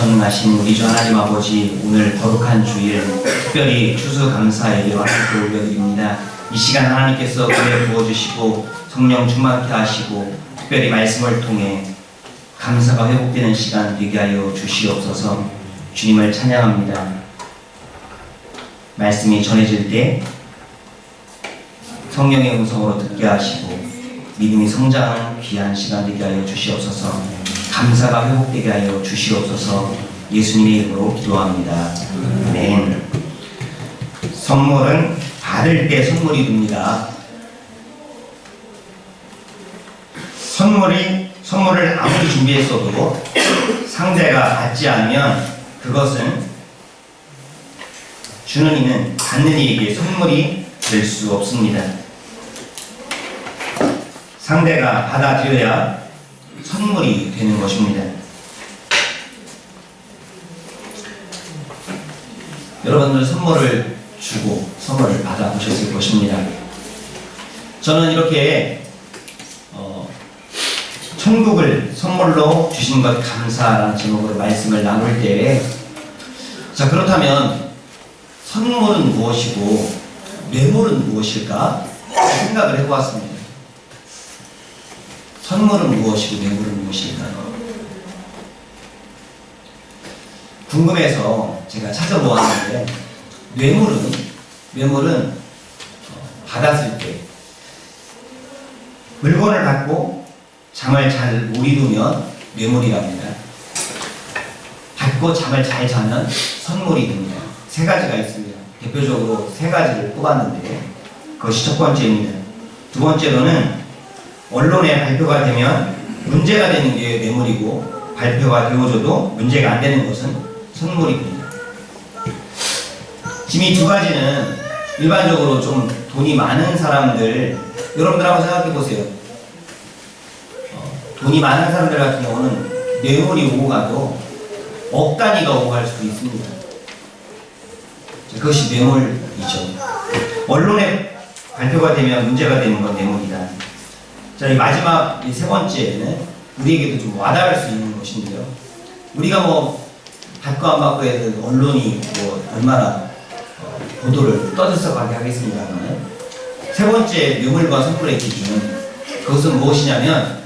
전능하신 우리 주 하나님 아버지, 오늘 거룩한 주일 특별히 추수감사 예배와 함께 올려드립니다. 이 시간 하나님께서 은혜 부어주시고 성령 충만케 하시고 특별히 말씀을 통해 감사가 회복되는 시간 되게 하여 주시옵소서. 주님을 찬양합니다. 말씀이 전해질 때 성령의 음성으로 듣게 하시고 믿음이 성장하는 귀한 시간 되게 하여 주시옵소서. 감사가 회복되게 하여 주시옵소서. 예수님의 이름으로 기도합니다. 아멘. 선물은 받을 때 선물이 됩니다. 선물을 아무리 준비했어도 상대가 받지 않으면 그것은 주는 이는 받는 이에게 선물이 될 수 없습니다. 상대가 받아들여야 선물이 되는 것입니다. 여러분들 선물을 주고 선물을 받아보셨을 것입니다. 저는 이렇게 천국을 선물로 주신 것 감사라는 제목으로 말씀을 나눌 때, 자, 그렇다면 선물은 무엇이고 뇌물은 무엇일까 생각을 해보았습니다. 선물은 무엇이고 뇌물은 무엇일까? 궁금해서 제가 찾아보았는데, 뇌물은 받았을 때 물건을 받고 잠을 잘 못 이루면 뇌물이랍니다. 받고 잠을 잘 자면 선물이 됩니다. 세 가지가 있습니다. 대표적으로 세 가지를 뽑았는데, 그것이 첫 번째입니다. 두 번째로는 언론에 발표가 되면 문제가 되는 게 뇌물이고, 발표가 되어져도 문제가 안 되는 것은 선물입니다. 지금 이 두 가지는 일반적으로 좀 돈이 많은 사람들, 여러분들 한번 생각해 보세요. 돈이 많은 사람들 같은 경우는 뇌물이 오고 가도 억 단위가 오고 갈 수도 있습니다. 그것이 뇌물이죠. 언론에 발표가 되면 문제가 되는 건 뇌물이다. 자, 이 마지막 이 세 번째는 우리에게도 좀 와닿을 수 있는 것인데요. 우리가 뭐 받고 안 받고 해도 언론이 뭐 얼마나 보도를 떠들썩하게 하겠습니다만, 세 번째 뇌물과 선물의 기준, 그것은 무엇이냐면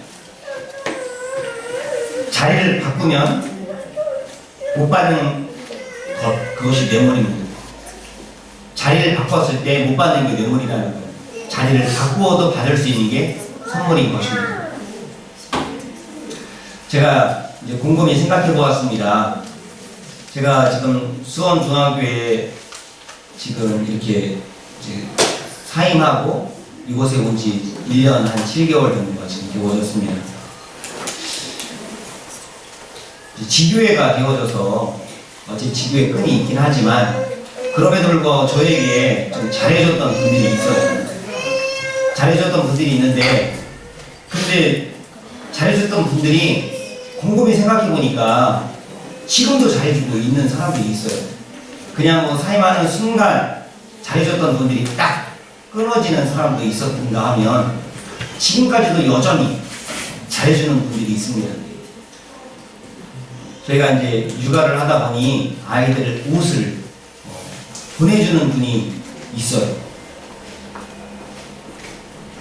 자리를 바꾸면 못 받는 것, 그것이 뇌물입니다. 자리를 바꿨을 때 못 받는 게 뇌물이라는 거예요. 자리를 바꾸어도 받을 수 있는 게 선물인 것입니다. 제가 이제 곰곰이 생각해 보았습니다. 제가 지금 수원중앙교회에 지금 이렇게 이제 사임하고 이곳에 온 지 1년 한 7개월 정도가 지금 되어졌습니다. 지교회가 되어져서 어제 지교회 끈이 있긴 하지만, 그럼에도 불구하고 저에게 좀 잘해줬던 분들이 있어요. 잘해줬던 분들이 있는데, 근데 잘해줬던 분들이 곰곰이 생각해보니까 지금도 잘해주고 있는 사람들이 있어요. 그냥 뭐 사임하는 순간 잘해줬던 분들이 딱 끊어지는 사람도 있었던가 하면 지금까지도 여전히 잘해주는 분들이 있습니다. 저희가 이제 육아를 하다 보니 아이들 옷을 보내주는 분이 있어요.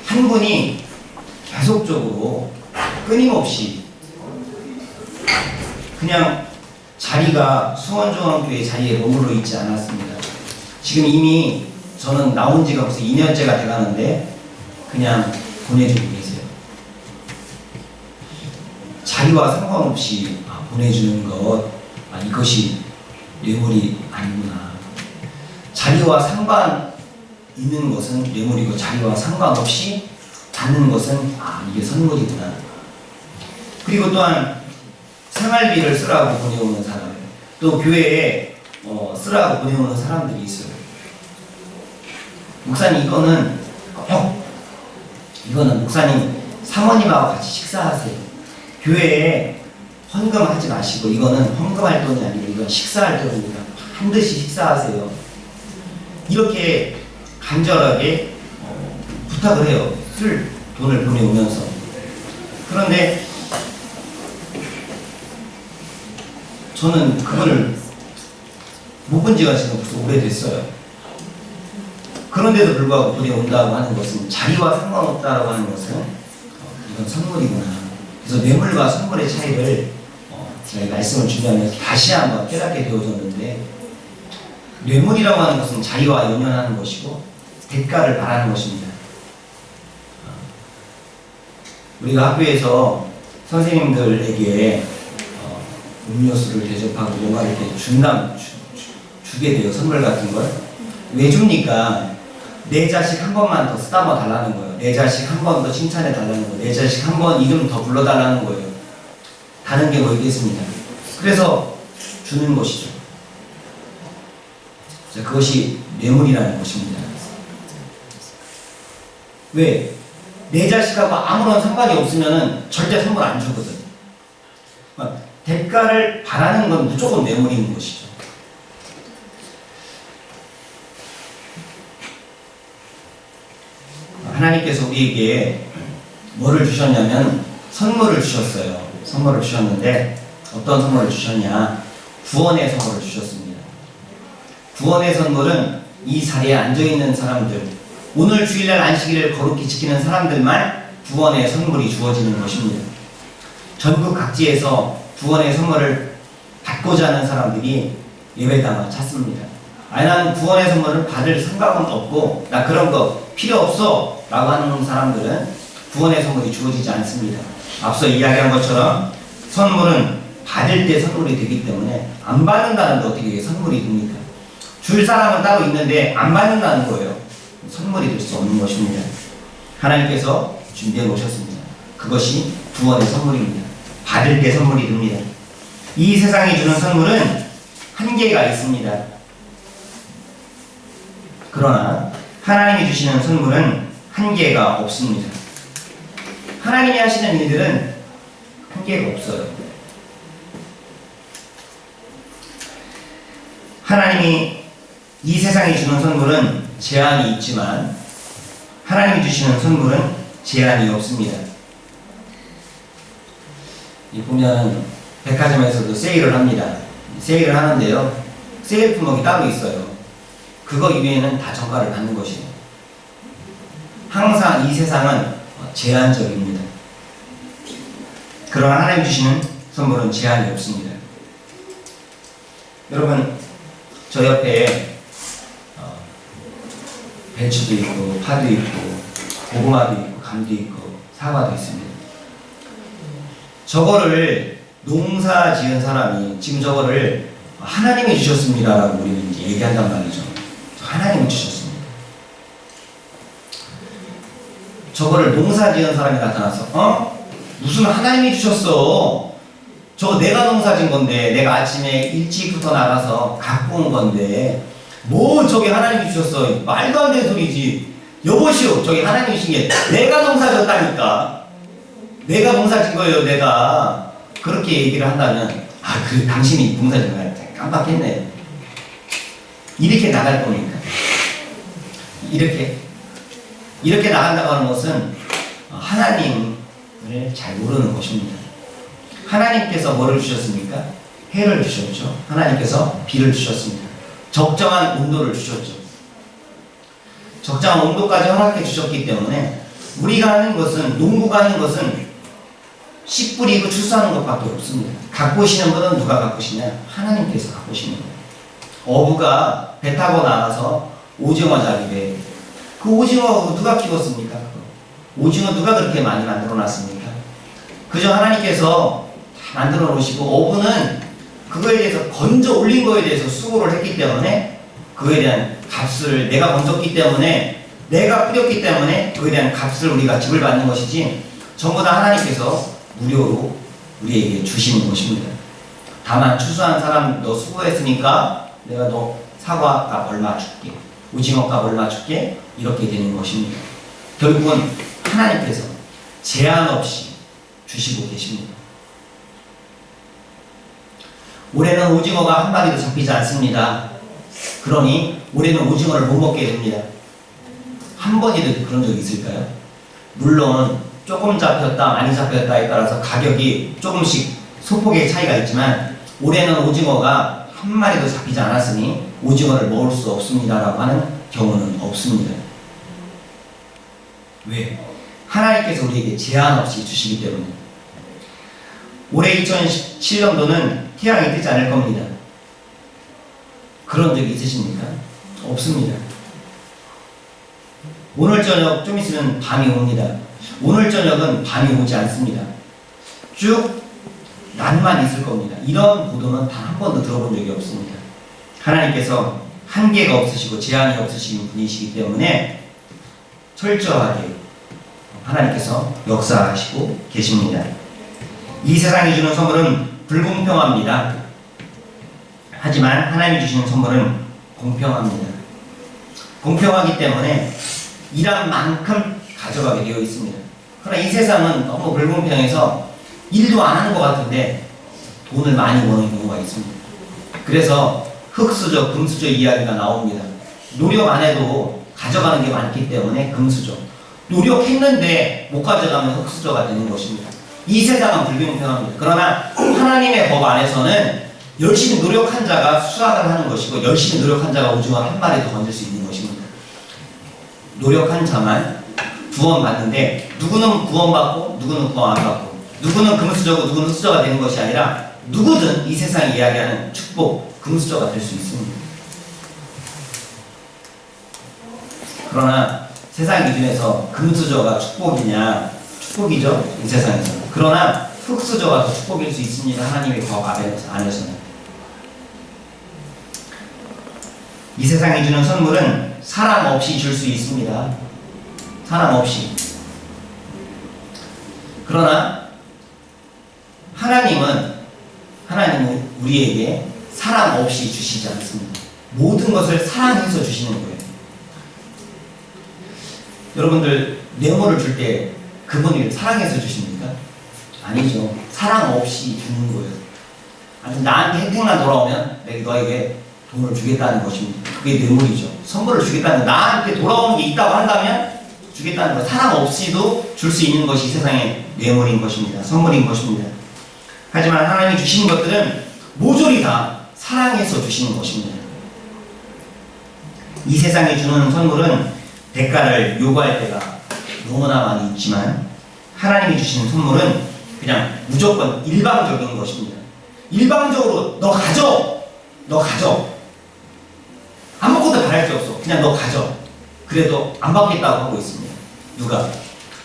한 분이 계속적으로 끊임없이 그냥 자리가 수원중앙교회 자리에 머물러 있지 않았습니다. 지금 이미 저는 나온 지가 벌써 2년째가 돼가는데 그냥 보내주고 계세요. 자리와 상관없이 보내주는 것, 이것이 뇌물이 아니구나. 자리와 상관 있는 것은 뇌물이고, 자리와 상관없이 받는 것은 이게 선물이구나. 그리고 또한 생활비를 쓰라고 보내오는 사람, 또 교회에 쓰라고 보내오는 사람들이 있어요. 목사님, 이거는 목사님 사모님하고 같이 식사하세요. 교회에 헌금하지 마시고, 이거는 헌금할 돈이 아니고 이건 식사할 돈입니다. 반드시 식사하세요. 이렇게 간절하게 부탁을 해요. 쓸 돈을 보내오면서. 그런데 저는 그분을 못 본 지가 지금 벌써 오래됐어요. 그런데도 불구하고 돈이 온다고 하는 것은 자리와 상관없다라고 하는 것은 이건 선물이구나. 그래서 뇌물과 선물의 차이를 제가 말씀을 준비하면서 다시 한번 깨닫게 되어졌는데, 뇌물이라고 하는 것은 자리와 연연하는 것이고 대가를 바라는 것입니다. 우리가 학교에서 선생님들에게 음료수를 대접하고 뭔가 이렇게 주게 돼요. 선물 같은 걸. 왜 줍니까? 내 자식 한 번만 더 쓰다듬어 달라는 거예요. 내 자식 한 번 더 칭찬해 달라는 거예요. 내 자식 한 번 이름 더 불러달라는 거예요. 다른 게 뭐 있겠습니까? 그래서 주는 것이죠. 그것이 뇌물이라는 것입니다. 왜? 내 자식하고 아무런 상관이 없으면 절대 선물 안 주거든. 대가를 바라는 건 무조건 뇌물인 것이죠. 하나님께서 우리에게 뭐를 주셨냐면 선물을 주셨어요. 선물을 주셨는데 어떤 선물을 주셨냐? 구원의 선물을 주셨습니다. 구원의 선물은 이 자리에 앉아있는 사람들, 오늘 주일날 안식일을 거룩히 지키는 사람들만 구원의 선물이 주어지는 것입니다. 전국 각지에서 구원의 선물을 받고자 하는 사람들이 예배당을 찾습니다. 나는 구원의 선물을 받을 생각은 없고 나 그런 거 필요 없어 라고 하는 사람들은 구원의 선물이 주어지지 않습니다. 앞서 이야기한 것처럼 선물은 받을 때 선물이 되기 때문에 안 받는다는데 어떻게 선물이 됩니까? 줄 사람은 따로 있는데 안 받는다는 거예요. 선물이 될 수 없는 것입니다. 하나님께서 준비해 놓으셨습니다. 그것이 구원의 선물입니다. 받을 때 선물이 됩니다. 이 세상이 주는 선물은 한계가 있습니다. 그러나 하나님이 주시는 선물은 한계가 없습니다. 하나님이 하시는 일들은 한계가 없어요. 하나님이 이 세상이 주는 선물은 제한이 있지만 하나님이 주시는 선물은 제한이 없습니다. 보면 백화점에서도 세일을 합니다. 세일을 하는데요, 세일 품목이 따로 있어요. 그거 이외에는 다 정가를 받는 것이에요. 항상 이 세상은 제한적입니다. 그러나 하나님 주시는 선물은 제한이 없습니다. 여러분, 저 옆에 배추도 있고 파도 있고 고구마도 있고 감도 있고 사과도 있습니다. 저거를 농사 지은 사람이 지금 저거를 하나님이 주셨습니다 라고 우리는 이제 얘기한단 말이죠. 하나님이 주셨습니다. 저거를 농사 지은 사람이 나타나서 무슨 하나님이 주셨어, 저거 내가 농사 지은 건데, 내가 아침에 일찍부터 나가서 갖고 온 건데 뭐 저기 하나님이 주셨어, 말도 안 되는 소리지. 여보시오, 저기 하나님이 주신 게 내가 농사 졌다니까, 내가 농사 진 거예요. 내가 그렇게 얘기를 한다면 그 당신이 농사 진 거야, 깜빡했네, 이렇게 나갈 겁니까? 이렇게 나간다고 하는 것은 하나님을 잘 모르는 것입니다. 하나님께서 뭐를 주셨습니까? 해를 주셨죠. 하나님께서 비를 주셨습니다. 적정한 온도를 주셨죠. 적정한 온도까지 허락해 주셨기 때문에 우리가 하는 것은, 농부가 하는 것은 씨 뿌리고 추수하는 것밖에 없습니다. 가꾸시는 분은 누가 가꾸시냐? 하나님께서 가꾸시는 거예요. 어부가 배 타고 나가서 오징어 잡이래. 그 오징어 누가 키웠습니까? 오징어 누가 그렇게 많이 만들어 놨습니까? 그저 하나님께서 다 만들어 놓으시고, 어부는 그거에 대해서 건져 올린 거에 대해서 수고를 했기 때문에 그거에 대한 값을, 내가 건졌기 때문에, 내가 뿌렸기 때문에 그거에 대한 값을 우리가 지불받는 것이지, 전부 다 하나님께서 무료로 우리에게 주시는 것입니다. 다만 추수한 사람, 너 수고했으니까 내가 너 사과값 얼마 줄게, 오징어값 얼마 줄게, 이렇게 되는 것입니다. 결국은 하나님께서 제한 없이 주시고 계십니다. 올해는 오징어가 한 마리도 잡히지 않습니다. 그러니 올해는 오징어를 못 먹게 됩니다. 한 번이라도 그런 적이 있을까요? 물론 조금 잡혔다 많이 잡혔다에 따라서 가격이 조금씩 소폭의 차이가 있지만 올해는 오징어가 한 마리도 잡히지 않았으니 오징어를 먹을 수 없습니다라고 하는 경우는 없습니다. 왜? 하나님께서 우리에게 제한 없이 주시기 때문에. 올해 2017년도는 태양이 뜨지 않을 겁니다. 그런 적이 있으십니까? 없습니다. 오늘 저녁 좀 있으면 밤이 옵니다. 오늘 저녁은 밤이 오지 않습니다. 쭉 낮만 있을 겁니다. 이런 보도는 단 한 번도 들어본 적이 없습니다. 하나님께서 한계가 없으시고 제한이 없으신 분이시기 때문에 철저하게 하나님께서 역사하시고 계십니다. 이 세상이 주는 선물은 불공평합니다. 하지만 하나님이 주시는 선물은 공평합니다. 공평하기 때문에 일한 만큼 가져가게 되어 있습니다. 그러나 이 세상은 너무 불공평해서 일도 안 하는 것 같은데 돈을 많이 버는 경우가 있습니다. 그래서 흙수저, 금수저 이야기가 나옵니다. 노력 안 해도 가져가는 게 많기 때문에 금수저. 노력했는데 못 가져가면 흙수저가 되는 것입니다. 이 세상은 불공평합니다. 그러나 하나님의 법 안에서는 열심히 노력한 자가 수확을 하는 것이고 열심히 노력한 자가 오징어 한 마리 더 건질 수 있는 것입니다. 노력한 자만 구원받는데 누구는 구원받고 누구는 구원 안 받고 누구는 금수저고 누구는 흙수저가 되는 것이 아니라 누구든 이 세상이 이야기하는 축복, 금수저가 될 수 있습니다. 그러나 세상 기준에서 금수저가 축복이냐? 축복이죠, 이 세상에서. 그러나 흙수저가 더 축복일 수 있습니다. 하나님의 법 안에서는. 이 세상이 주는 선물은 사랑 없이 줄 수 있습니다. 사랑 없이. 그러나 하나님은 우리에게 사랑 없이 주시지 않습니다. 모든 것을 사랑해서 주시는 거예요. 여러분들 뇌물을 줄 때 그분이 사랑해서 주십니까? 아니죠. 사랑 없이 주는 거예요. 아니, 나한테 혜택만 돌아오면 내가 너에게 돈을 주겠다는 것입니다. 그게 뇌물이죠. 선물을 주겠다는 거. 나한테 돌아오는 게 있다고 한다면 주겠다는 거. 사랑 없이도 줄 수 있는 것이 세상의 뇌물인 것입니다. 선물인 것입니다. 하지만 하나님이 주시는 것들은 모조리 다 사랑해서 주시는 것입니다. 이 세상에 주는 선물은 대가를 요구할 때가 너무나 많이 있지만 하나님이 주시는 선물은 그냥 무조건 일방적인 것입니다. 일방적으로 너 가져! 너 가져! 아무것도 바랄 게 없어. 그냥 너 가져. 그래도 안 받겠다고 하고 있습니다. 누가?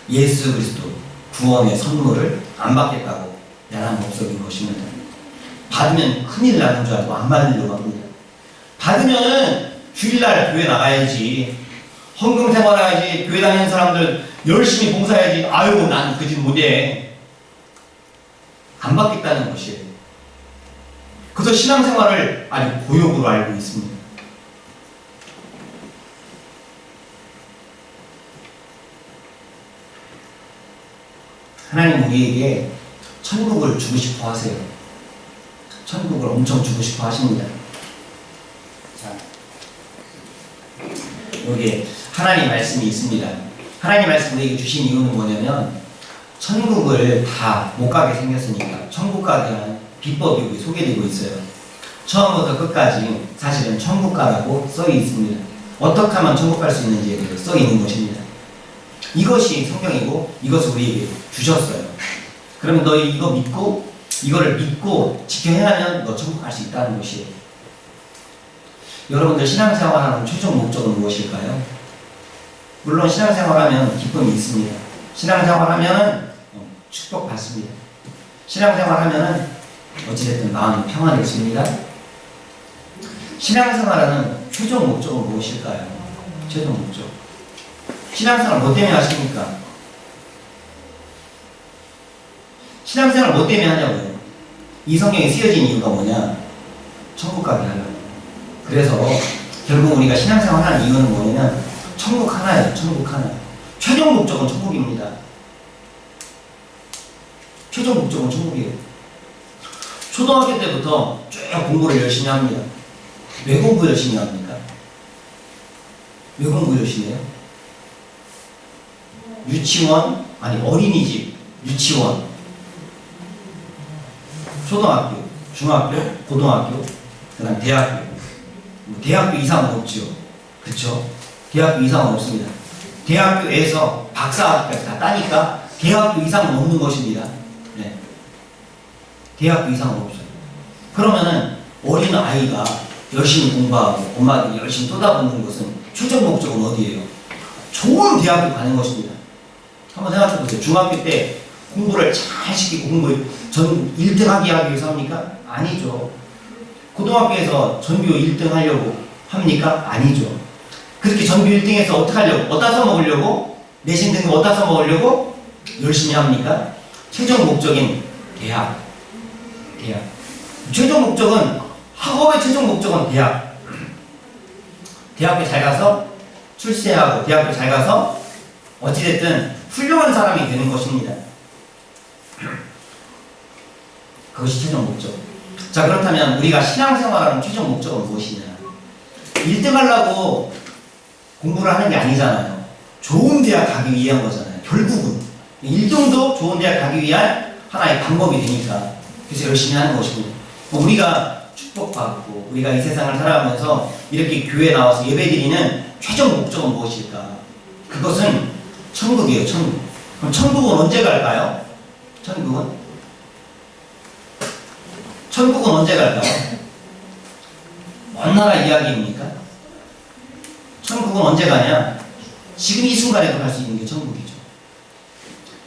예수 그리스도 구원의 선물을 안 받겠다고 야란 목소리인 것입니다. 받으면 큰일 나는 줄 알고 안 받으려고 합니다. 받으면은 주일날 교회 나가야지. 헌금 생활해야지. 교회 다니는 사람들 열심히 봉사해야지. 아이고 난 그 짓 못해. 안 받겠다는 것이에요. 그래서 신앙생활을 아주 고역으로 알고 있습니다. 하나님 우리에게 천국을 주고 싶어 하세요. 천국을 엄청 주고 싶어 하십니다. 자, 여기에 하나님 말씀이 있습니다. 하나님 말씀 우리에게 주신 이유는 뭐냐면 천국을 다 못 가게 생겼으니까 천국 가게 한 비법이 여기 소개되고 있어요. 처음부터 끝까지 사실은 천국 가라고 써 있습니다. 어떻게 하면 천국 갈 수 있는지에 대해서 써 있는 것입니다. 이것이 성경이고 이것을 우리에게 주셨어요. 그러면 너 이거 믿고 이거를 믿고 지켜 행하면 너 천국 갈 수 있다는 것이에요. 여러분들 신앙생활하는 최종 목적은 무엇일까요? 물론 신앙생활하면 기쁨이 있습니다. 신앙생활하면 축복받습니다. 신앙생활하면 어찌됐든 마음이 평안해집니다. 신앙생활하는 최종 목적은 무엇일까요? 최종 목적. 신앙생활 뭐 때문에 하십니까? 신앙생활 뭐 때문에 하냐고요? 이 성경이 쓰여진 이유가 뭐냐? 천국 가게 하려고. 그래서 결국 우리가 신앙생활 하는 이유는 뭐냐면 천국 하나예요. 천국 하나. 최종 목적은 천국입니다. 최종 목적은 천국이에요. 초등학교 때부터 쭉 공부를 열심히 합니다. 왜 공부 열심히 합니까? 왜 공부 열심히 해요? 유치원, 아니 어린이집, 유치원, 초등학교 중학교, 고등학교, 그 다음 대학교. 대학교 이상은 없죠. 그쵸? 대학교 이상은 없습니다. 대학교에서 박사학위까지 다 따니까 대학교 이상은 없는 것입니다. 네. 대학교 이상은 없어요. 그러면은 어린 아이가 열심히 공부하고 엄마들이 열심히 쏟아붓는 것은 최종 목적은 어디예요? 좋은 대학교 가는 것입니다. 한번 생각해 보세요. 중학교 때 공부를 잘 시키고 전 1등 하기 위해서 합니까? 아니죠. 고등학교에서 전교 1등 하려고 합니까? 아니죠. 그렇게 전교 1등해서 어떻게 하려고? 어디다 써먹으려고? 내신 등급 어디다 써먹으려고? 열심히 합니까? 최종 목적인 대학. 최종 목적은, 학업의 최종 목적은 대학. 대학교 잘 가서 출세하고 대학교 잘 가서 어찌됐든 훌륭한 사람이 되는 것입니다. 그것이 최종 목적. 자, 그렇다면 우리가 신앙생활하는 최종 목적은 무엇이냐? 1등 하려고 공부를 하는 게 아니잖아요. 좋은 대학 가기 위한 거잖아요. 결국은 1등도 좋은 대학 가기 위한 하나의 방법이 되니까 그래서 열심히 하는 것이고, 우리가 축복받고 우리가 이 세상을 살아가면서 이렇게 교회에 나와서 예배드리는 최종 목적은 무엇일까? 그것은 천국이에요. 천국. 그럼 천국은 언제 갈까요? 천국은 언제 갈까요? 먼 나라 이야기입니까? 천국은 언제 가냐? 지금 이 순간에도 갈 수 있는 게 천국이죠.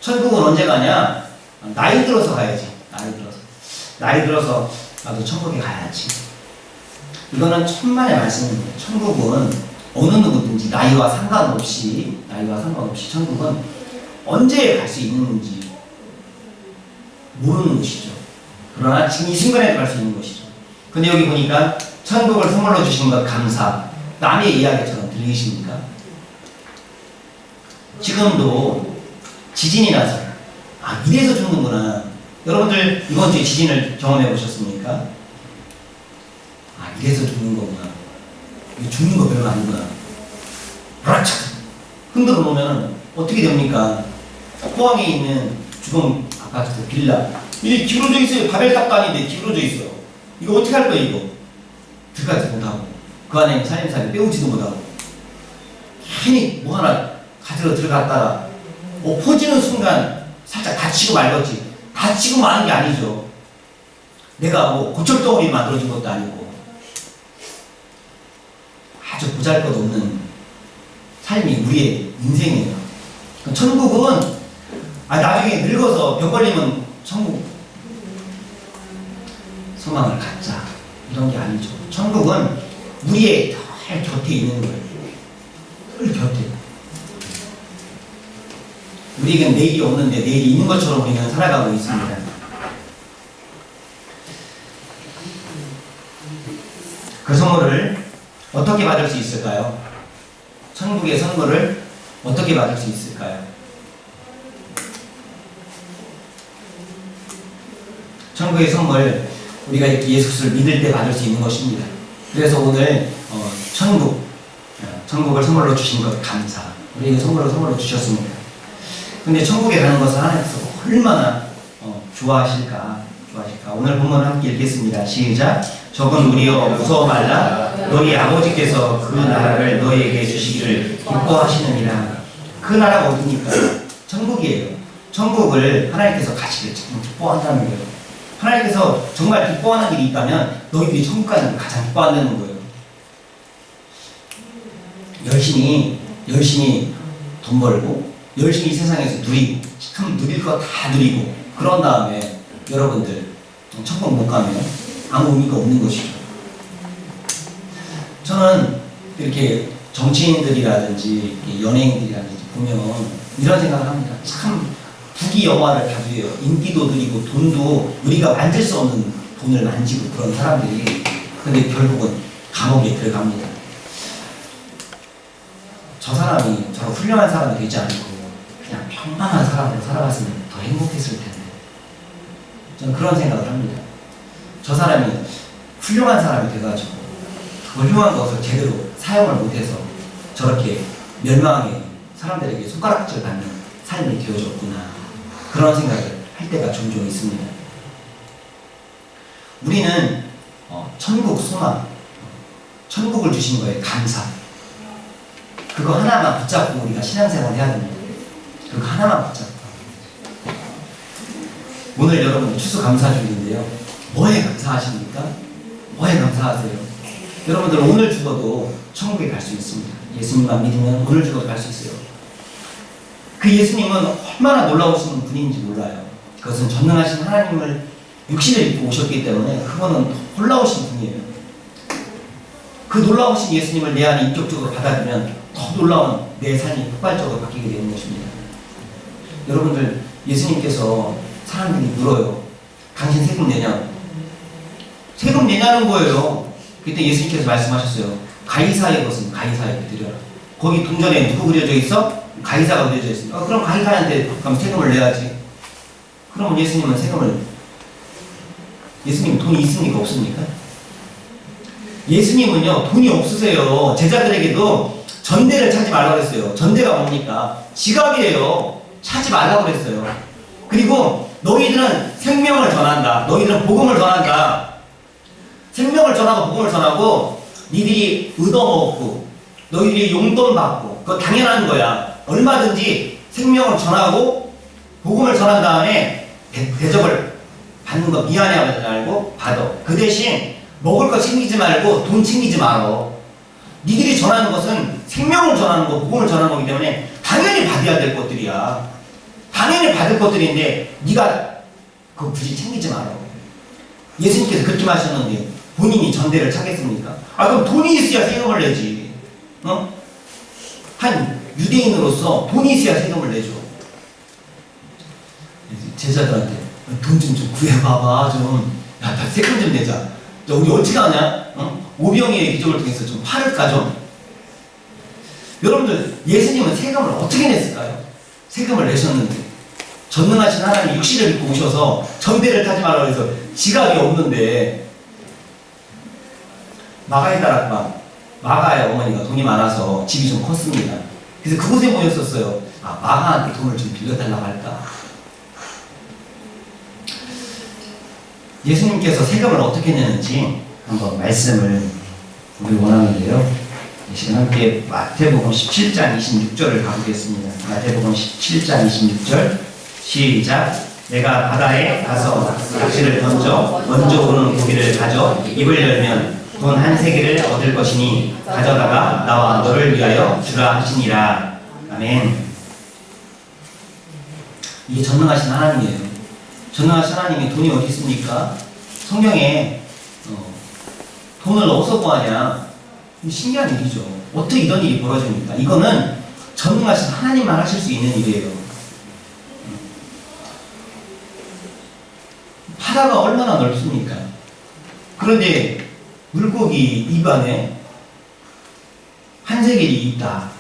천국은 언제 가냐? 나이 들어서 가야지. 나이 들어서 나도 천국에 가야지. 이거는 천만의 말씀입니다. 천국은 어느 누구든지 나이와 상관없이 천국은 언제 갈 수 있는지 모르는 것이죠. 그러나 지금 이 순간에도 갈 수 있는 것이죠. 근데 여기 보니까 천국을 선물로 주신 것 감사. 남의 이야기처럼 들리십니까? 지금도 지진이 나서 이래서 죽는구나. 여러분들 이번 주에 지진을 경험해 보셨습니까? 이래서 죽는 거구나. 죽는 거 별로 아니구나. 브라착 흔들어 놓으면 어떻게 됩니까? 포항에 있는 주공 아파트 빌라, 이게 기울어져 있어요. 바벨탑도 아닌데 기울어져 있어요. 이거 어떻게 할 거예요? 이거 들어가지 못하고 그 안에 살림살이 빼오지도 못하고 괜히 뭐 하나 가지러 들어갔다가 엎어지는 순간 살짝 다치고 말겠지. 다치고 마는 게 아니죠. 내가 뭐 고철덩어리 만들어준 것도 아니고 아주 보잘것없는 삶이 우리의 인생이에요. 천국은 나중에 늙어서 병 걸리면 천국 소망을 갖자 이런 게 아니죠. 천국은 우리의 늘 곁에 있는 거예요. 늘 곁에. 우리에겐 내일이 없는데 내일이 있는 것처럼 우리는 살아가고 있습니다. 그 선물을 어떻게 받을 수 있을까요? 천국의 선물을 어떻게 받을 수 있을까요? 천국의 선물, 우리가 이렇게 예수를 믿을 때 받을 수 있는 것입니다. 그래서 오늘 천국을 선물로 주신 것 감사. 우리에게 선물로 주셨습니다. 근데 천국에 가는 것을 하나님께서 얼마나 좋아하실까. 오늘 본문을 함께 읽겠습니다. 시작. 적은 우리여 무서워 말라. 너희 아버지께서 그 나라를 너희에게 주시기를 기뻐하시느니라. 그 나라가 어디입니까? 천국이에요. 천국을 하나님께서 가시길 기뻐한다는 거예요. 하나님께서 정말 기뻐하는 일이 있다면 너희들이 천국 가는 걸 가장 기뻐한다는 거예요. 열심히 돈 벌고 열심히 이 세상에서 누리고 참 누릴 거 다 누리고 그런 다음에 여러분들 천국 못 가면 아무 의미가 없는 것이죠. 저는 이렇게 정치인들이라든지 연예인들이라든지 보면 이런 생각을 합니다. 참 부귀 영화를 가져요. 인기도 누리고 돈도 우리가 만질 수 없는 돈을 만지고 그런 사람들이 근데 결국은 감옥에 들어갑니다. 저 사람이 저런 훌륭한 사람이 되지 않고 그냥 평범한 사람으로 살아갔으면 더 행복했을 텐데 저는 그런 생각을 합니다. 저 사람이 훌륭한 사람이 돼가지고 그 훌륭한 것을 제대로 사용을 못해서 저렇게 멸망하게 사람들에게 손가락질 받는 삶이 되어졌구나 그런 생각을 할 때가 종종 있습니다. 우리는 천국 소망, 천국을 주신 거에 감사, 그거 하나만 붙잡고 우리가 신앙생활 해야 됩니다. 그거 하나만 붙잡고. 오늘 여러분 추수감사주일인데요. 뭐에 감사하십니까? 뭐에 감사하세요? 여러분들 오늘 죽어도 천국에 갈 수 있습니다. 예수님만 믿으면 오늘 죽어도 갈 수 있어요. 그 예수님은 얼마나 놀라우신 분인지 몰라요. 그것은 전능하신 하나님을 육신을 입고 오셨기 때문에 그거는 놀라우신 분이에요. 그 놀라우신 예수님을 내 안에 인격적으로 받아들이면 더 놀라운 내 삶이 폭발적으로 바뀌게 되는 것입니다. 여러분들 예수님께서 사람들이 물어요. 당신 세금 내냐? 세금 내냐는 거예요. 그때 예수님께서 말씀하셨어요. 가이사의 것은 가이사에게 드려라. 거기 동전에 누구 그려져 있어? 가이사가 그려져 있습니다. 그럼 가이사한테 그럼 세금을 내야지. 그러면 예수님은 예수님 돈이 있습니까? 없습니까? 예수님은요 돈이 없으세요. 제자들에게도 전대를 찾지 말라고 했어요. 전대가 뭡니까? 지갑이에요. 찾지 말라고 그랬어요. 그리고 너희들은 생명을 전한다. 너희들은 복음을 전한다. 생명을 전하고 복음을 전하고 니들이 얻어먹고 너희들이 용돈 받고 그거 당연한 거야. 얼마든지 생명을 전하고 복음을 전한 다음에 대접을 받는 거 미안해하지 말고 받아. 그 대신 먹을 거 챙기지 말고 돈 챙기지 말어. 니들이 전하는 것은 생명을 전하는 거, 복음을 전하는 거기 때문에 당연히 받아야 될 것들이야. 당연히 받을 것들인데 네가 그거 굳이 챙기지 말어. 예수님께서 그렇게 말하셨는데 본인이 전대를 찾겠습니까? 그럼 돈이 있어야 세금을 내지. 한 유대인으로서 돈이 있어야 세금을 내죠. 제자들한테 돈 좀 구해봐봐 좀. 야, 나 세금 좀 내자. 야, 우리 어떻게 하냐? 오병이의 기적을 통해서 좀 팔을까 좀. 여러분들 예수님은 세금을 어떻게 냈을까요? 세금을 내셨는데 전능하신 하나님 육신을 입고 오셔서 전대를 타지 말라고 해서 지갑이 없는데 마가의 딸아빠 마가의 어머니가 돈이 많아서 집이 좀 컸습니다. 그래서 그곳에 모였었어요. 마가한테 돈을 좀 빌려달라고 할까? 예수님께서 세금을 어떻게 내는지 한번 말씀을 우리 원하는데요. 이 시간 함께 마태복음 17장 26절을 가보겠습니다. 마태복음 17장 26절 시작. 내가 바다에 가서 낚시를 던져 먼저 오르는 고기를 가져 입을 열면 돈 한 세개를 얻을 것이니 가져다가 나와 너를 위하여 주라 하시니라. 아멘. 이게 전능하신 하나님이에요. 전능하신 하나님이 돈이 어디 있습니까? 성경에 돈을 어디서 구하냐? 신기한 일이죠. 어떻게 이런 일이 벌어집니까? 이거는 전능하신 하나님만 하실 수 있는 일이에요. 바다가 얼마나 넓습니까? 그런데 물고기 입안에 한 세겔이 있다.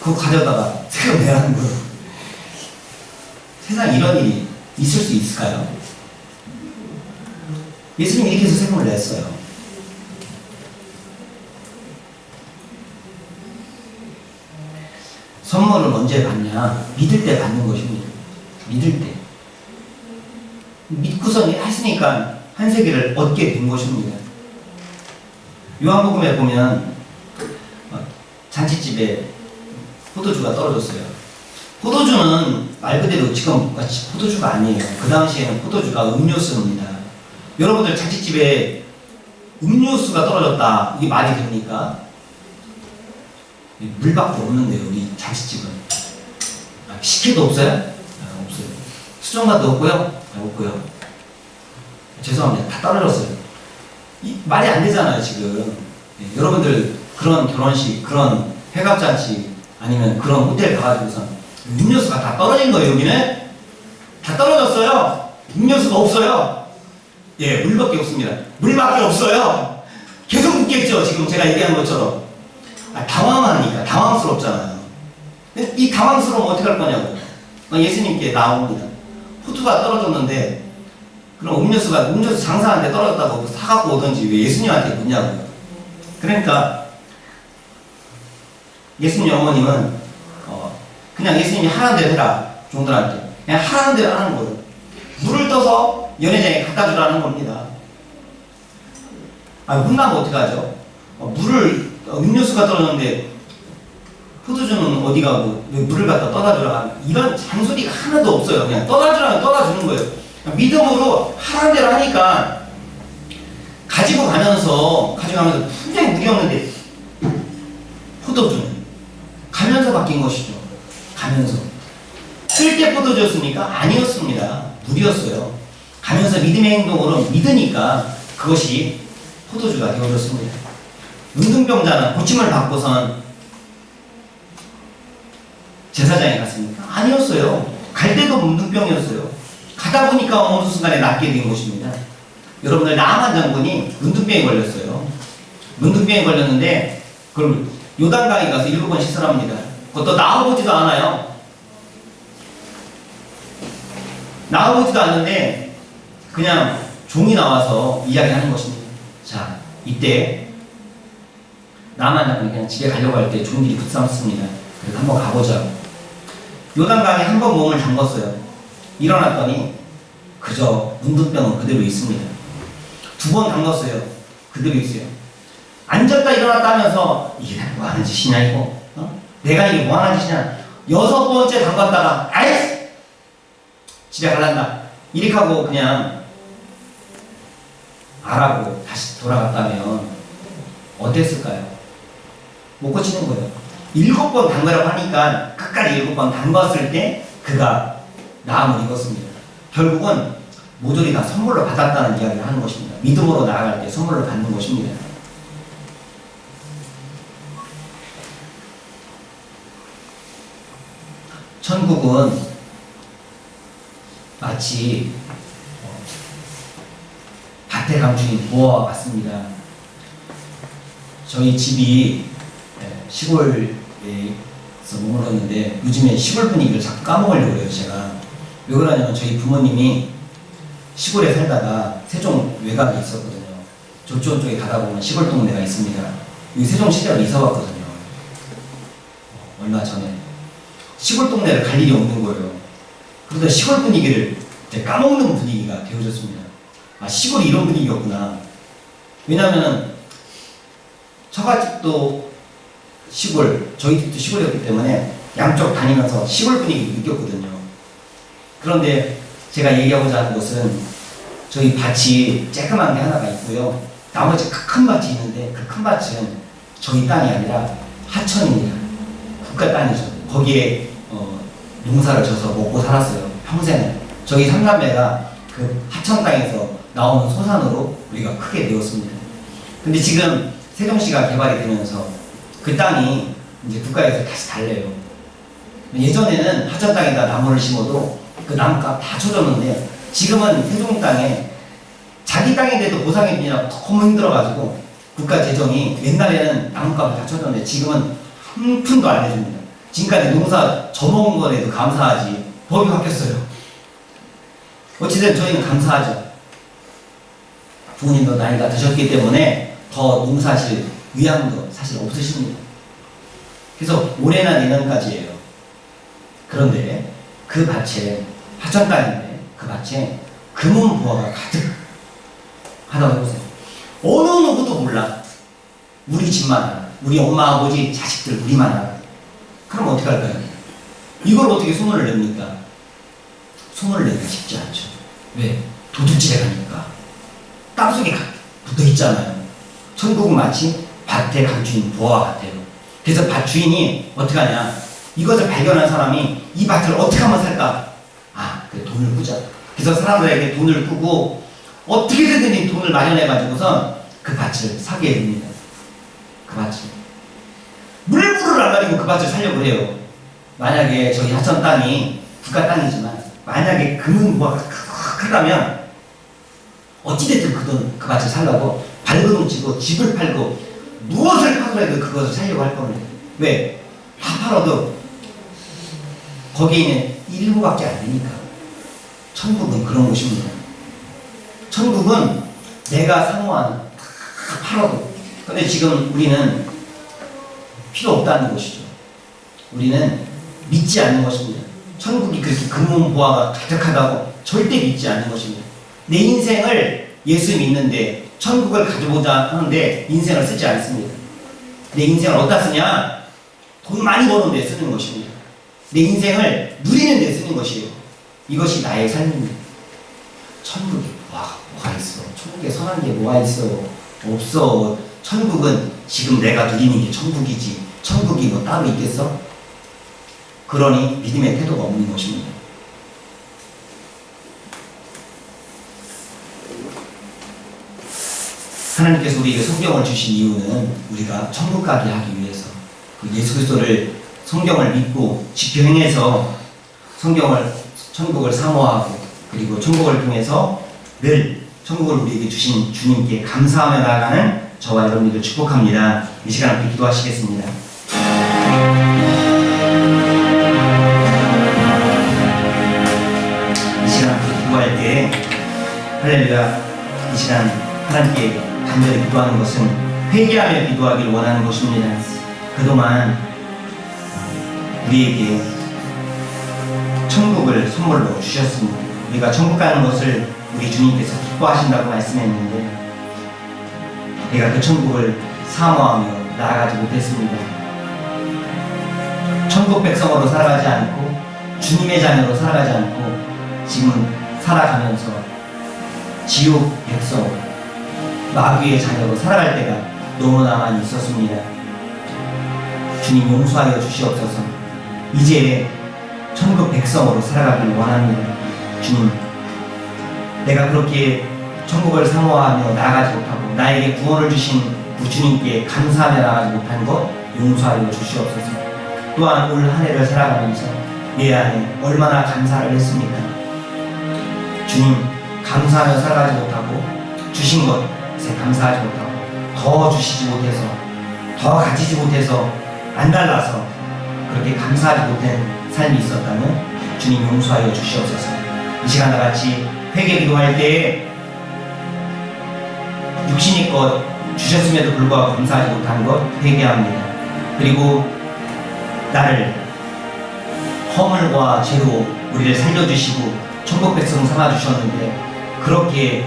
그거 가져다가 세금 내라는 거예요. 세상에 이런 일이 있을 수 있을까요? 예수님이 이렇게 해서 세금을 냈어요. 선물을 언제 받냐? 믿을 때 받는 것입니다. 믿을 때. 믿고서 했으니까 한 세계를 얻게 된 것입니다. 요한복음에 보면 잔치집에 포도주가 떨어졌어요. 포도주는 말 그대로 지금 같이 포도주가 아니에요. 그 당시에는 포도주가 음료수입니다. 여러분들 잔치집에 음료수가 떨어졌다. 이게 말이 됩니까? 물밖에 없는데요. 우리 잔치집은. 식혜도 없어요? 없어요. 수정과도 없고요? 없고요. 죄송합니다. 다 떨어졌어요. 말이 안 되잖아요, 지금. 여러분들 그런 결혼식, 그런 회갑잔치, 아니면 그런 호텔 가가지고서 음료수가 다 떨어진 거예요, 여기는? 다 떨어졌어요. 음료수가 없어요. 예, 물밖에 없습니다. 물밖에 없어요. 계속 묻겠죠, 지금 제가 얘기한 것처럼. 당황하니까, 당황스럽잖아요. 이 당황스러우면 어떻게 할 거냐고. 예수님께 나옵니다. 포도가 떨어졌는데, 그럼 음료수 장사하는데 떨어졌다고 사갖고 오든지 왜 예수님한테 묻냐고요. 그러니까, 예수님 어머님은, 그냥 예수님이 하라는 대로 해라. 종들한테. 그냥 하라는 대로 하는 거예요. 물을 떠서 연회장에 갖다 주라는 겁니다. 혼나면 어떡하죠? 음료수가 떨어졌는데 포도주는 어디 가고 왜 물을 갖다 떠다주라, 이런 잔소리가 하나도 없어요. 그냥 떠다주라면 떠다주는 거예요. 믿음으로 하라는 대로 하니까 가지고 가면서 굉장히 무리 없는데, 포도주는 가면서 바뀐 것이죠. 가면서. 쓸 때 포도주였습니까? 아니었습니다. 물이었어요. 가면서 믿음의 행동으로 믿으니까 그것이 포도주가 되어졌습니다. 문둥병자는 고침을 받고선 제사장에 갔습니까? 아니었어요. 갈 때도 문둥병이었어요. 가다 보니까 어느 순간에 낫게 된 것입니다. 여러분들, 나아만 장군이 문둥병에 걸렸어요. 문둥병에 걸렸는데 그걸 요단강에 가서 7번 시설합니다. 그것도 나와보지도 않아요. 나와보지도 않는데 그냥 종이 나와서 이야기하는 것입니다. 자, 이때 나아만 장군이 그냥 집에 가려고 할 때 종들이 붙잡습니다. 그래서 한번 가보자고. 요단강에 한 번 몸을 담궜어요. 일어났더니 그저 문둥병은 그대로 있습니다. 2번 담궜어요. 그대로 있어요. 앉았다 일어났다 하면서 이게 뭐하는 짓이냐 이거? 내가 이게 뭐하는 짓이냐? 6번째 담갔다가 아이씨! 집에 갈란다. 이렇게 하고 그냥 안 하고 다시 돌아갔다면 어땠을까요? 못 고치는 거예요. 7번 담그라고 하니까 끝까지 7번 담갔을 때 그가 나음을 입었습니다. 결국은 모조리 다 선물로 받았다는 이야기를 하는 것입니다. 믿음으로 나아갈 때 선물로 받는 것입니다. 천국은 마치 밭에 감추인 부어와 같습니다. 저희 집이 시골에서 머물렀는데 요즘에 시골 분위기를 자꾸 까먹으려고 해요. 제가 왜 그러냐면 저희 부모님이 시골에 살다가 세종 외곽에 있었거든요. 조치원 쪽에 가다 보면 시골 동네가 있습니다. 여기 세종시대로 이사 왔거든요. 얼마 전에 시골 동네를 갈 일이 없는 거예요. 그러다 시골 분위기를 이제 까먹는 분위기가 되어졌습니다. 아, 시골이 이런 분위기였구나. 왜냐하면 처갓집도 시골, 저희 집도 시골이었기 때문에 양쪽 다니면서 시골 분위기를 느꼈거든요. 그런데 제가 얘기하고자 하는 것은 저희 밭이 쬐끄만 게 하나가 있고요. 나머지 큰 밭이 있는데 그 큰 밭은 저희 땅이 아니라 하천입니다. 국가 땅이죠. 거기에 농사를 져서 먹고 살았어요. 평생을. 저희 삼남매가 그 하천 땅에서 나오는 소산으로 우리가 크게 되었습니다. 근데 지금 세종시가 개발이 되면서 그 땅이 이제 국가에서 다시 달래요. 예전에는 하천 땅에다 나무를 심어도 그 나무값 다 쳐줬는데 지금은 세종 땅에 자기 땅인데도 보상해 주느라 너무 힘들어가지고 국가 재정이 옛날에는 나무값을 다 쳐줬는데 지금은 한 푼도 안 해줍니다. 지금까지 농사 져먹은 거에도 감사하지 법이 바뀌었어요. 어찌든 저희는 감사하죠. 부모님도 나이가 드셨기 때문에 더 농사실 의향도 사실 없으십니다. 그래서 올해나 내년까지예요. 그런데 그 밭에 하천 땅인데 그 밭에 금은 부화가 가득 하다고 해보세요. 어느 누구도 몰라. 우리 집만 알아. 우리 엄마 아버지 자식들 우리만 알아. 그럼 어떻게 할까요? 이걸 어떻게 소문을 냅니까? 소문을 내기가 쉽지 않죠. 왜? 도둑질에 가니까 땅속에 붙어 있잖아요. 천국은 마치 밭에 감추인 부화와 같아요. 그래서 밭 주인이 어떻게 하냐? 이것을 발견한 사람이 이 밭을 어떻게 하면 살까? 아, 그래, 돈을 꾸자. 그래서 사람들에게 돈을 꾸고 어떻게든 돈을 마련해가지고선 그 밭을 사게 됩니다. 그 밭을. 물불을 안 가지고 그 밭을 살려고 해요. 만약에 저희 하천 땅이 국가 땅이지만 만약에 금은 부화가 크다면 어찌됐든 그 밭을 살려고 발버둥 치고 집을 팔고 무엇을 팔더라도 그것을 살려고 할 겁니다. 왜? 다 팔아도 거기에 있는 일부밖에 안 되니까. 천국은 그런 곳입니다. 천국은 내가 사모하는 다 팔아도. 근데 지금 우리는 필요 없다는 것이죠. 우리는 믿지 않는 것입니다. 천국이 그렇게 금은보화가 가득하다고 절대 믿지 않는 것입니다. 내 인생을 예수 믿는데 천국을 가져보자 하는데 인생을 쓰지 않습니다. 내 인생을 어디다 쓰냐? 돈 많이 버는 데 쓰는 것입니다. 내 인생을 누리는 데 쓰는 것이에요. 이것이 나의 삶입니다. 천국에 뭐가 있어? 천국에 선한 게 뭐가 있어? 없어. 천국은 지금 내가 누리는 게 천국이지. 천국이 뭐 따로 있겠어? 그러니 믿음의 태도가 없는 것입니다. 하나님께서 우리에게 성경을 주신 이유는 우리가 천국 가게 하기 위해서, 그 예수 그리스도를 성경을 믿고 지켜 행해서 천국을 사모하고, 그리고 천국을 통해서 늘 천국을 우리에게 주신 주님께 감사하며 나아가는 저와 여러분들을 축복합니다. 이 시간 함께 기도하시겠습니다. 이 시간 함께 기도할 때 할렐루야, 이 시간 하나님께 간절히 기도하는 것은 회개하며 기도하기를 원하는 것입니다. 그동안 우리에게 천국을 선물로 주셨습니다. 우리가 천국 가는 것을 우리 주님께서 기뻐하신다고 말씀했는데 우리가 그 천국을 사모하며 나아가지 못했습니다. 천국 백성으로 살아가지 않고 주님의 자녀로 살아가지 않고 지금 살아가면서 지옥 백성, 마귀의 자녀로 살아갈 때가 너무나 많이 있었습니다. 주님 용서하여 주시옵소서. 이제 천국 백성으로 살아가길 원합니다. 주님, 내가 그렇게 천국을 사모하며 나아가지 못하고 나에게 구원을 주신 그 주님께 감사하며 나아가지 못한 것 용서하여 주시옵소서. 또한 올 한 해를 살아가면서 내 안에 얼마나 감사를 했습니까? 주님, 감사하며 살아가지 못하고 주신 것에 감사하지 못하고 더 주시지 못해서, 더 가지지 못해서, 안 달라서 그렇게 감사하지 못한 삶이 있었다면 주님 용서하여 주시옵소서. 이 시간 다같이 회개 기도할 때에 육신의 것 주셨음에도 불구하고 감사하지 못한 것 회개합니다. 그리고 나를 허물과 죄로 우리를 살려주시고 천국 백성 삼아주셨는데 그렇게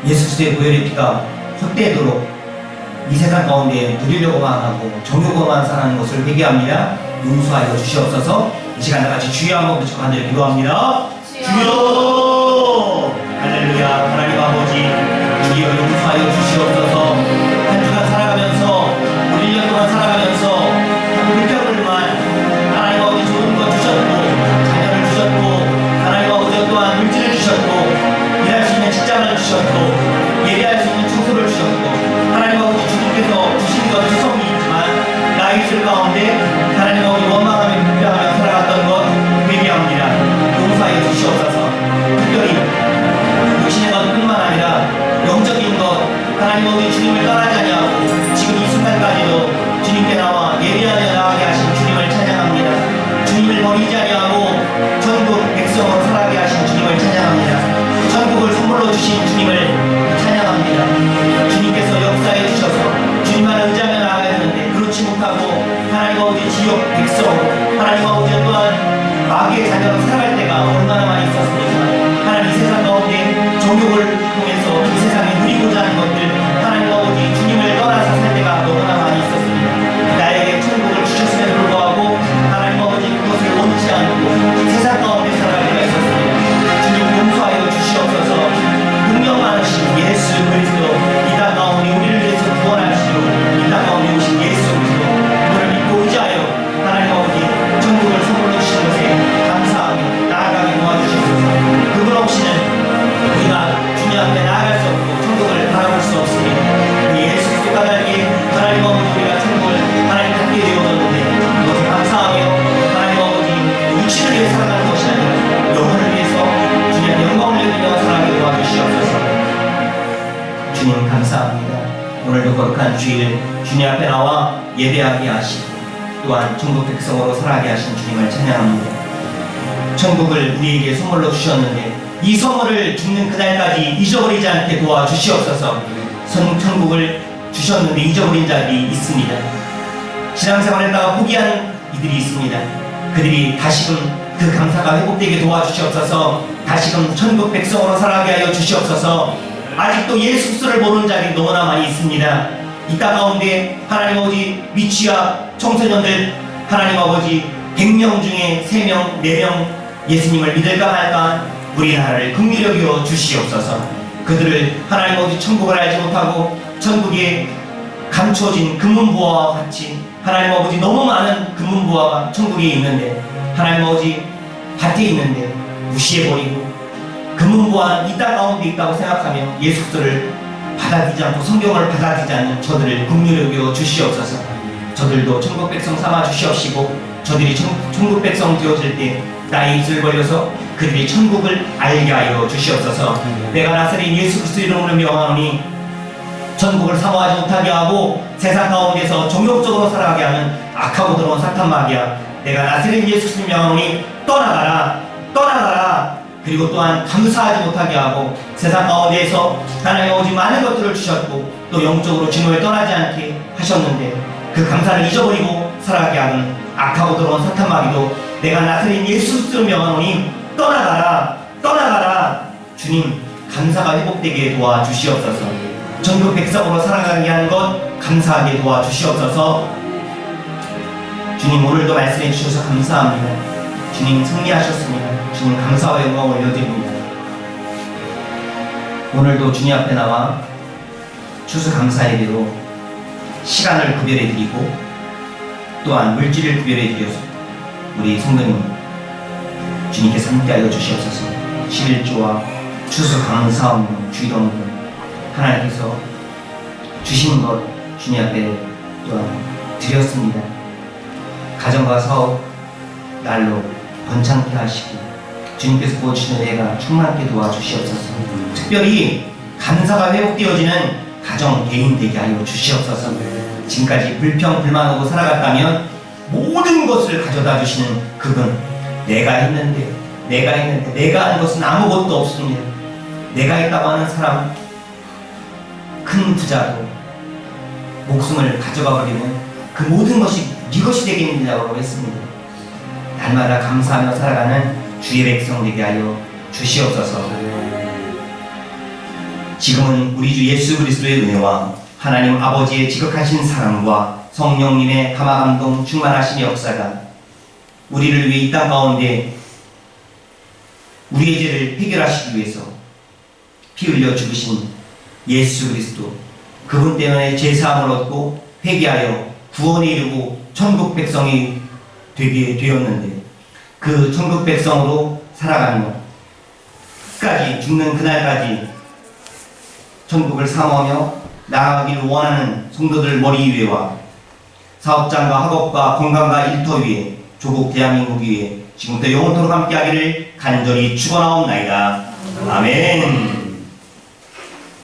예수 그리스도의 보혈의 피가 헛되도록 이 세상 가운데 누리려고만 하고 정욕으로만 사는 것을 회개합니다. 용서하여 주시옵소서. 이 시간 다같이 주여 한번 부축 간절히 기도합니다. 주여! 할렐루야. 하나님 아버지, 주여 용서하여 주시옵소서. 한 주간 살아가면서 우리 1년 동안 살아가면서 물병들만 하나님 아버지 좋은 것 주셨고 자녀를 주셨고 하나님 아버지 또한 물질을 주셨고 일할 수 있는 직장을 주셨고 예배할 수 있는 충소를 주셨고 하나님 아버지 주님께서 주신 것 수성이 있지만 나의 있을 가운데 하나님 아버지 원망하며 불평하며 살아갔던 것 회개합니다. 용서하여 주시옵소서. 특별히 육신의 것뿐만 아니라 영적인 것 하나님 아버지 주님을 떠나지 아니하고 지금 이 순간까지도 주님께 나와 예배하며 나가게 하신 주님을 찬양합니다. 주님을 버리지 아니하고 천국 백성으로 살아가게 하신 주님을 찬양합니다. 천국을 선물로 주신 주님을 찬양합니다. 주님께서 역사해 주셔서 주님만 의지하며 나아가야 되는데 그렇지 못하고 하나님 아버지 지옥 백성, 하나님 아버지 또한 마귀의 자녀로 살아갈 때가 얼마나 많이 있었습니까? 하나님 이 세상 가운데 정욕을 통해서 이 세상에 누리고자 하는 것들 하나님 아버지 주님을 떠나서 살 때가 너무나 많이 있었습니다. 나에게 천국을 주셨음에도 불구하고 하나님 아버지 그것을 원치 않고 세상 가운데 살아갈 때가 있었습니다. 주님 용서하여 주시옵소서. 능력 많으신 예수 그리스도 이 땅 가운데 우리를 위해서 구원하시고 이 땅 가운데 오신 예수 그리스도 그를 믿고 의지하여 하나님 아버지 천국을 선물로 주신 것에 감사하며 나아가게 도와주시옵소서. 그분 없이는 우리가 주님 앞에 나아갈 수 없고 천국을 바라볼 수 없습니다. 그 예수 그리스도 까닭에 하나님 아버지 우리가 천국을 하나님 갖게 되었는데 그것을 감사하며 하나님 아버지 육신을 위해 살아가는 것이 아니라 영혼을 위해서 주님의 영광을 누리며 살아가게 도와주시옵소서. 주님 감사합니다. 오늘도 거룩한 주일 주님 앞에 나와 예배하게 하시고 또한 천국 백성으로 살아가게 하신 주님을 찬양합니다. 천국을 우리에게 선물로 주셨는데 이 선물을 죽는 그날까지 잊어버리지 않게 도와주시옵소서. 천국을 주셨는데 잊어버린 자들이 있습니다. 신앙생활했다가 포기한 이들이 있습니다. 그들이 다시금 그 감사가 회복되게 도와주시옵소서. 다시금 천국 백성으로 살아가게 하여 주시옵소서. 아직도 예수 그리스도를 모르는 자들이 너무나 많이 있습니다. 이 땅 가운데 하나님 아버지 미취학 청소년들 하나님 아버지 100명 중에 3명, 4명 예수님을 믿을까 말까 우리나라를 긍휼히 여겨 주시옵소서. 그들을 하나님 아버지 천국을 알지 못하고 천국에 감춰진 금은보화와 같이 하나님 아버지 너무 많은 금은보화가 천국에 있는데 하나님 아버지 밭에 있는데 무시해버리고 금은보화는 이 땅 가운데 있다고 생각하며 예수 그리스도를 받아들이지 않고 성경을 받아들이지 않는 저들을 긍휼히 여겨 주시옵소서. 저들도 천국 백성 삼아 주시옵시고 저들이 천국 백성 되어질 때 나의 입술을 벌려서 그들이 천국을 알게 하여 주시옵소서. 내가 나사렛 예수 그리스도 이름으로 명하노니 천국을 사모하지 못하게 하고 세상 가운데서 종교적으로 살아가게 하는 악하고 더러운 사탄 마귀야, 내가 나사렛 예수 그리스도 명하노니 떠나가라, 떠나가라. 그리고 또한 감사하지 못하게 하고 세상 가운데에서 하나님 아버지 많은 것들을 주셨고 또 영적으로 진노에 떠나지 않게 하셨는데 그 감사를 잊어버리고 살아가게 하는 악하고 더러운 사탄 마귀도 내가 나사렛 예수 그리스도로 명하노니 떠나가라, 떠나가라. 주님, 감사가 회복되게 도와주시옵소서. 전국 백성으로 살아가게 하는 것 감사하게 도와주시옵소서. 주님, 오늘도 말씀해 주셔서 감사합니다. 주님, 승리하셨습니다. 주님, 감사와 영광을 올려드립니다. 오늘도 주님 앞에 나와 추수감사예배로 시간을 구별해드리고 또한 물질을 구별해드려서 우리 성도님 주님께서 함께하여 주시옵소서. 11조와 추수감사하며 주의동도 하나님께서 주신 것 주님 앞에 또한 드렸습니다. 가정과 사업 날로 번창케 하시고 주님께서 부어주시는 은혜가 충만하게 도와주시옵소서. 특별히 감사가 회복되어지는 가정 개인 되게 하여 주시옵소서. 지금까지 불평 불만하고 살아갔다면 모든 것을 가져다 주시는 그분, 내가 했는데 내가 한 것은 아무것도 없습니다. 내가 있다고 하는 사람, 큰 부자도 목숨을 가져가 버리는 그 모든 것이 네 것이 되겠느냐고 했습니다. 날마다 감사하며 살아가는 주의 백성 되게 하여 주시옵소서. 지금은 우리 주 예수 그리스도의 은혜와 하나님 아버지의 지극하신 사랑과 성령님의 감화감동 충만하신 역사가 우리를 위해 이 땅 가운데 우리의 죄를 해결하시기 위해서 피 흘려 죽으신 예수 그리스도, 그분 때문에 죄사함을 얻고 회개하여 구원에 이르고 천국 백성이 되게 되었는데 그 천국 백성으로 살아가며 끝까지 죽는 그날까지 천국을 사모하며 나아가기를 원하는 성도들 머리 위에와 사업장과 학업과 건강과 일터 위에 조국 대한민국 위에 지금부터 영원토록 함께하기를 간절히 축원하옵나이다. 아멘.